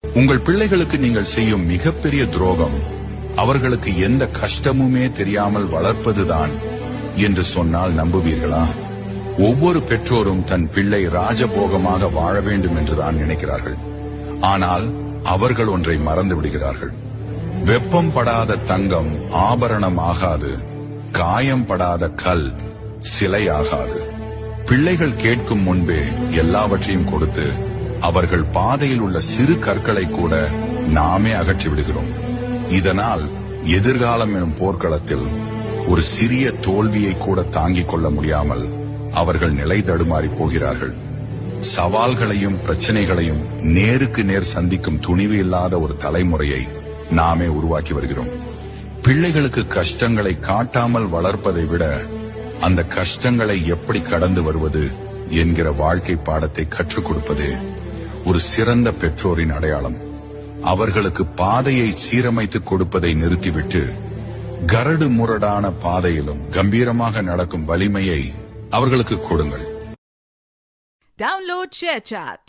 உங்கள் பிள்ளைகளுக்கு நீங்கள் செய்யும் மிகப்பெரிய துரோகம் அவர்களுக்கு எந்த கஷ்டமுமே தெரியாமல் வளர்ப்பதுதான் என்று சொன்னால் நம்புவீர்களா? ஒவ்வொரு பெற்றோரும் தன் பிள்ளை ராஜபோகமாக வாழ வேண்டும் என்றுதான் நினைக்கிறார்கள். ஆனால் அவர்கள் ஒன்றை மறந்து விடுகிறார்கள். வெப்பம் படாத தங்கம் ஆபரணம் ஆகாது, காயம் படாத கல் சிலை ஆகாது. பிள்ளைகள் கேட்கும் முன்பே எல்லாவற்றையும் கொடுத்து அவர்கள் பாதையில் உள்ள சிறு கற்களை கூட நாமே அகற்றி விடுகிறோம். இதனால் எதிர்காலம் எனும் போர்க்களத்தில் ஒரு சிறிய தோல்வியை கூட தாங்கிக் கொள்ள முடியாமல் அவர்கள் நிலை தடுமாறி போகிறார்கள். சவால்களையும் பிரச்சனைகளையும் நேருக்கு நேர் சந்திக்கும் துணிவு இல்லாத ஒரு தலைமுறையை நாமே உருவாக்கி வருகிறோம். பிள்ளைகளுக்கு கஷ்டங்களை காட்டாமல் வளர்ப்பதை விட அந்த கஷ்டங்களை எப்படி கடந்து வருவது என்கிற வாழ்க்கை பாடத்தை கற்றுக் கொடுப்பது ஒரு சிறந்த பெற்றோரின் அடையாளம். அவர்களுக்கு பாதையை சீரமைத்து கொடுப்பதை நிறுத்திவிட்டு கரடு முரடான பாதையிலும் கம்பீரமாக நடக்கும் வலிமையை அவர்களுக்கு கொடுங்கள். Download ShareChat.